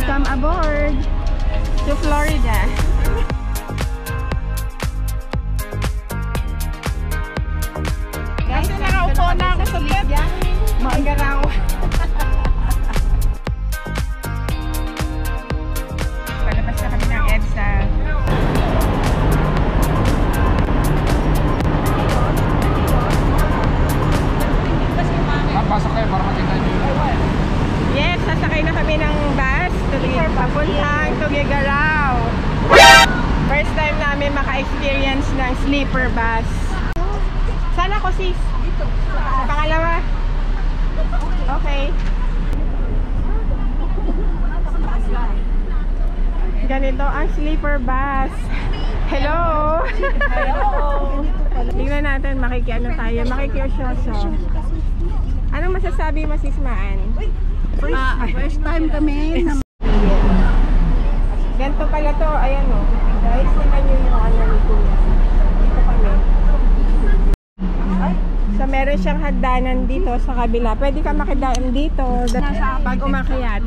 Welcome aboard to Florida. Guys, nakaupo na ako sa bed. Maagaraw. Palabas na kami ng EDSA. Pasok kayo para makita nyo. Yes, sasakay na kami ng bus papuntang Tuguegarao. First time namin maka-experience ng sleeper bus. Saan ako, sis? Dito. Sa pangalawa? Okay. Ganito ang sleeper bus. Hello! Hello! Tingnan natin, makikiano tayo, makikiyosyoso. Anong masasabi mo, Sis Maan? First time kami. Ganito pala to, ayan o. Guys, tingnan nyo yung ano ni Kuya. Dito kami. So, meron siyang hagdanan dito sa kabila. Pwede ka makidaan dito pag umakyat.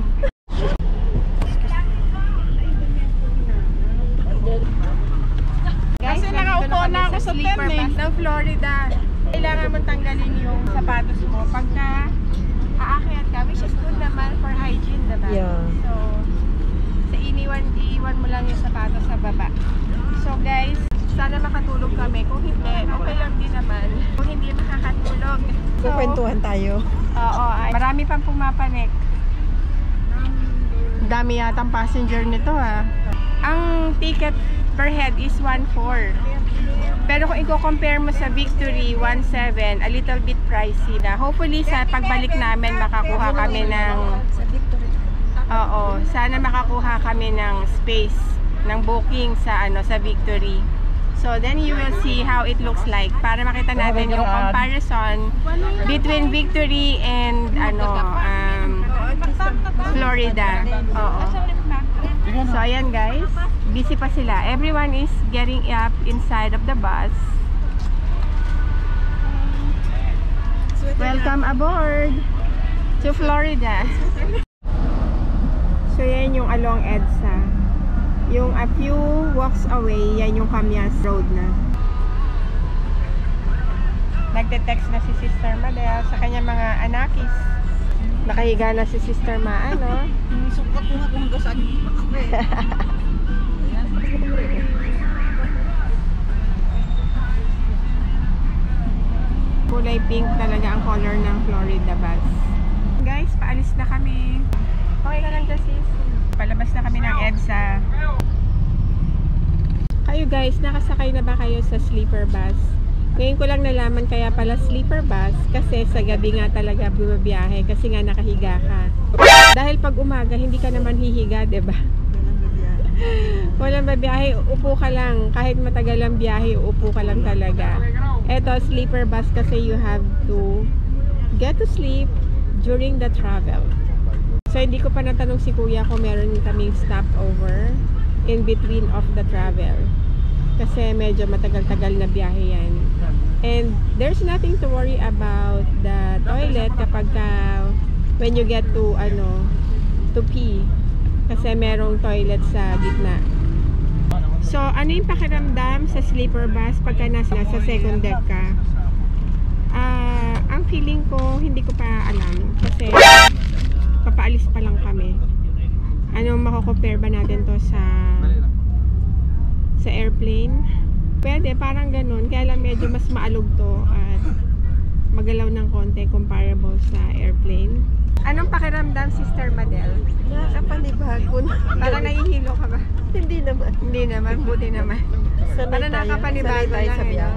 Guys, nakaupo na ako sa sleeper bus ng Florida. Kailangan mong tanggalin yung sapatos mo pagka aakyat ka, which is good naman for hygiene, diba? Yeah. So, iiwan mo lang yung sapatos sa baba. So guys, sana makatulog kami. Kung hindi, okay lang din naman. Kung hindi makakatulog. So, Kukwentuhan tayo. Oo, marami pang pumapanik. Dami yatang passenger nito ha. Ang ticket per head is 1.4. Pero kung i-compare mo sa Victory 1.7, a little bit pricey na. Hopefully sa pagbalik namin makakuha kami ng sana makakuha kami ng space ng booking sa sa Victory. So then you will see how it looks like para makita natin yung comparison between Victory and Florida. Oo. So ayan guys, busy pa sila. Everyone is getting up inside of the bus. Welcome aboard to Florida. So yan yung along EDSA. Yung a few walks away, yan yung Camias Road na. Nagte-text na si Sister Madel sa kanyang mga anakis. Nakahiga na si Sister Ma, ano? Sukat ko nga kung hanggang saan ako eh. Kulay pink talaga ang color ng Florida bus. Guys, paalis na kami. Okay ka lang dyan, sis? Palabas na kami ng EDSA. Kayo guys, nakasakay na ba kayo sa sleeper bus? Ngayon ko lang nalaman kaya pala sleeper bus kasi sa gabi nga talaga bumabiyahe kasi nga nakahiga ka. Dahil pag umaga, hindi ka naman hihiga, diba? Walang babiyahe, upo ka lang. Kahit matagal ang biyahe, upo ka lang talaga. Eto, sleeper bus kasi you have to get to sleep during the travel. So, hindi ko pa natanong si Kuya kung meron kaming stopover in between of the travel. Kasi medyo matagal-tagal na biyahe yan. And there's nothing to worry about the toilet kapag when you get to pee. Kasi merong toilet sa gitna. So, ano yung pakiramdam sa sleeper bus pagka nasa second deck ka? Ang feeling ko, hindi ko pa alam. Kasi papaalis pa lang kami. Ano, mako-compare ba natin to sa airplane? Pwede, parang ganun. Kaya lang medyo mas maalog to at magalaw ng konti comparable sa airplane. Anong pakiramdam, Sister Madel? Nakapanibago na. Parang nahihilo ka ba? Hindi naman. Hindi naman, buti naman. Parang nakapanibago lang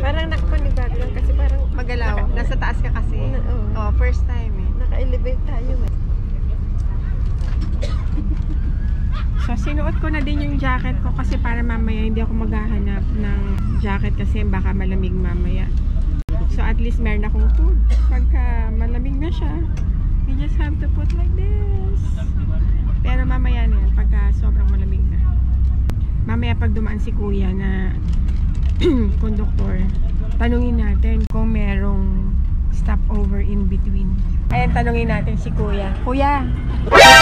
Parang nakapanibago lang kasi parang magalaw. Nasa taas ka kasi. Oh, first time eh. Naka-elevate tayo eh. So, sinuot ko na din yung jacket ko kasi para mamaya hindi ako maghahanap ng jacket kasi baka malamig mamaya. So, at least meron akong food. Pagka malamig na siya, you just have to put like this. Pero mamaya na yan, pagka sobrang malamig na. Mamaya pag dumaan si Kuya na conductor, tanungin natin kung merong stopover in between. Ayan, tanungin natin si Kuya. Kuya,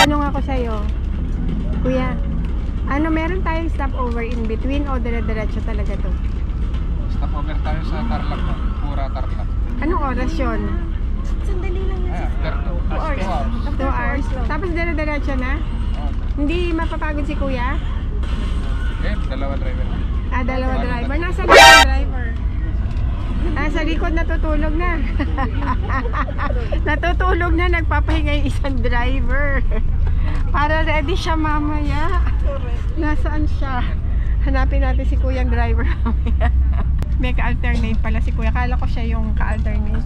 tanong ako sa'yo. Kuya, ano, meron tayong stopover in between o dire-diretso talaga to? Stopover tayo sa Tarlac po. Pura Tarlac. Anong oras yun? Sandali lang yan. After 2 hours. 2 hours. Tapos dire-diretso na? Hindi mapapagod si kuya? Dalawa driver. Dalawa driver. Nasa likod driver. Sa likod natutulog na. Natutulog na, nagpapahinga yung isang driver. Para ready siya mamaya. Nasaan siya? Hanapin natin si kuyang driver mamaya. May ka-alternate pala si kuya. Kala ko siya yung ka-alternate.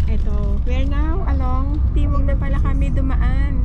Ito, we're now along Timog na pala kami dumaan.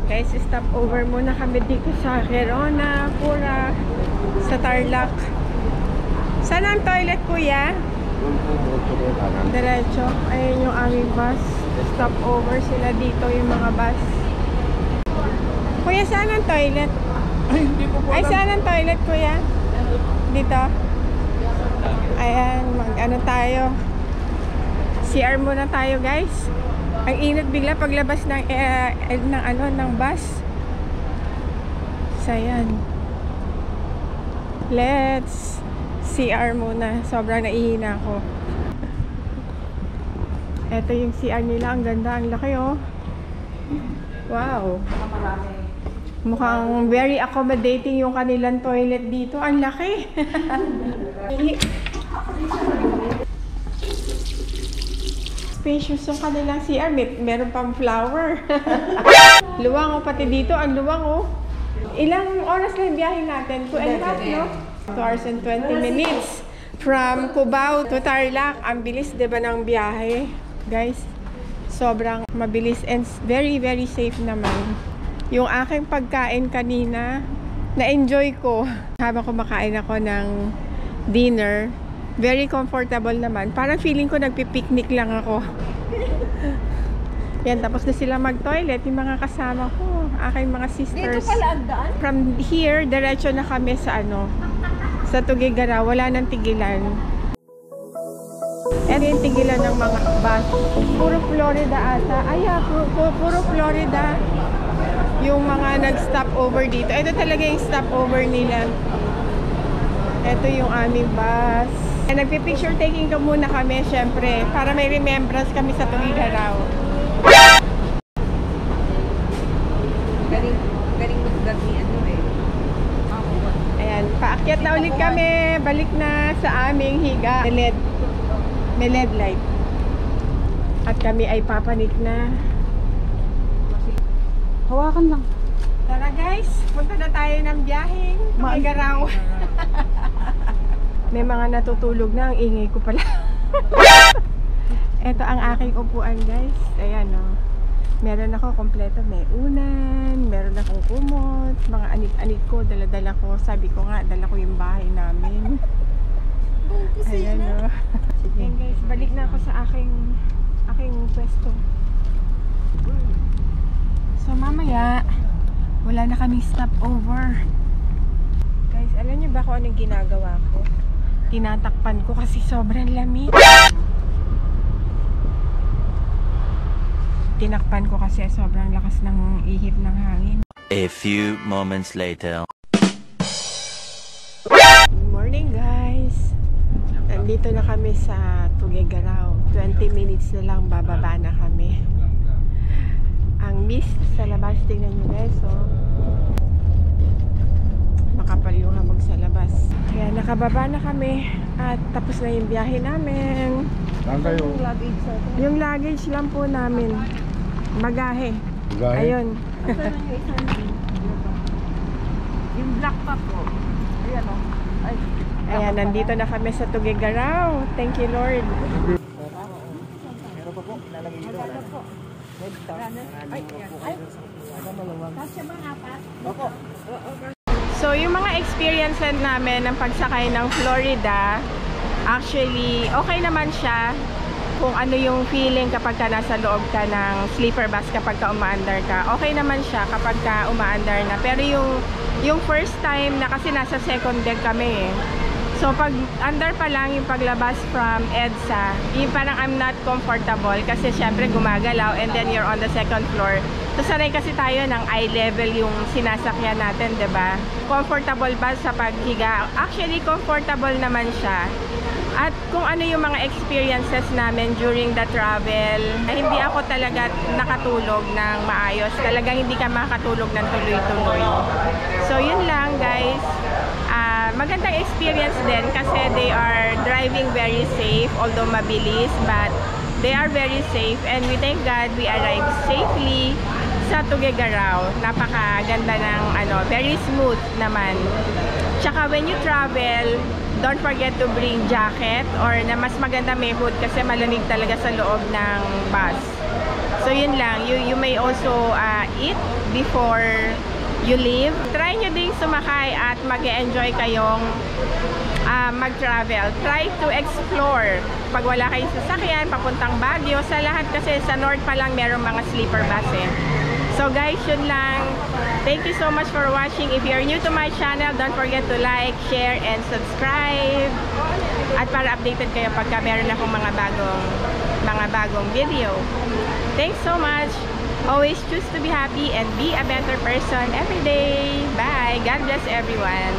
Guys, stop over muna kami dito sa Gerona, Pura, sa Tarlac. Saan ang toilet, kuya? Diretso. Ayun yung aming bus. Stop over sila dito yung mga bus. Kuya, saan ang toilet? Ay, hindi po po Ay, alam. saan ang toilet, kuya? Dito. Ayan, mag-ano tayo. CR muna tayo, guys. Ang init bigla paglabas ng bus. So, ayan. Let's CR muna. Sobrang naihina ako. Ito yung CR nila. Ang ganda. Ang laki, oh. Wow. Mukhang very accommodating yung kanilang toilet dito. Ang laki. Spacious yung kanilang CR. Meron pang flower. Luwang, oh. Pati dito, ang luwang, oh. Ilang oras lang yung biyahe natin? 2.5, no? 2 hours and 20 minutes. From Cubao to Tarlac. Ang bilis, diba, ng biyahe? Guys, sobrang mabilis and very, very safe naman. Yung aking pagkain kanina, na-enjoy ko habang kumakain ako ng dinner. Very comfortable naman. Parang feeling ko nagpipiknik lang ako. Yan, tapos na sila mag-toilet. Yung mga kasama ko, aking mga sisters. Dito pala ang daan? From here, diretso na kami sa sa Tuguegarao. Wala nang tigilan. Ito yung tigilan ng mga bus. Puro Florida ata. Puro Florida. Yung mga nag-stop over dito. Ito talaga yung stop over nila. Ito yung aming bus. Nagpipicture taking ka muna kami, syempre, para may remembrance kami sa Tuguegarao. Galing mag-vlog ni ano eh. Ayan, paakyat na ulit kami. Balik na sa aming higa. May LED light. At kami ay papanik na. Hawakan lang. Tara guys, punta na tayo ng biyaheng Tuguegarao. May mga natutulog na, ang ingay ko pala. Ito ang aking upuan, guys. Ayan, oh. Meron ako kompleto, may unan, meron akong kumot, mga anit-anit ko, dala-dala ko. Sabi ko nga, dala ko yung bahay namin. Ayan, oh. Ayan, guys, balik na ako sa aking pwesto. So, mamaya, wala na kaming stopover. Guys, alam niyo ba kung anong ginagawa ko? Tinatakpan ko kasi sobrang lamig. Tinakpan ko kasi sobrang lakas ng ihip ng hangin. A few moments later. Good morning guys! Nandito na kami sa Tuguegarao. 20 minutes na lang bababa na kami. Ang mist sa labas, tingnan nyo guys, oh. Makapal yung hamog sa labas. Kaya nakababa na kami at tapos na yung biyahe namin. Saan kayo? Yung luggage lang po namin. Bagahe. Bagahe? Ayun. Yung black pa po. Ayan o. Ay. Ayan, nandito na kami sa Tuguegarao. Thank you, Lord. So, yung mga experiences namin ng pagsakay ng Florida, actually, okay naman siya kung ano yung feeling kapag ka nasa loob ka ng sleeper bus kapag ka umaandar ka. Okay naman siya kapag ka umaandar na. Pero yung first time na kasi nasa second deck kami eh. So pag under pa lang yung paglabas from EDSA, yung parang I'm not comfortable kasi syempre gumagalaw and then you're on the second floor. So sanay kasi tayo ng eye level yung sinasakyan natin, 'di ba? Comfortable ba sa paghiga? Actually comfortable naman siya. At kung ano yung mga experiences namin during the travel, hindi ako talaga nakatulog ng maayos. Talagang hindi ka makatulog ng tuloy-tuloy. So yun lang guys. Magandang experience din kasi they are driving very safe, although mabilis, but they are very safe and we thank God we arrived safely sa Tuguegarao. Napakaganda ng very smooth naman. Tsaka when you travel, don't forget to bring jacket or na mas maganda may hood kasi malamig talaga sa loob ng bus. So yun lang, you may also eat before you leave. Try nyo ding sumakay at mag-enjoy kayong mag-travel. Try to explore. Pag wala kayong sasakyan, papuntang Baguio, sa lahat kasi sa north pa lang merong mga sleeper bus eh. So guys, yun lang. Thank you so much for watching. If you're new to my channel, don't forget to like, share, and subscribe. At para updated kayo pagka meron akong mga bagong video. Thanks so much. Always choose to be happy and be a better person every day. Bye. God bless everyone.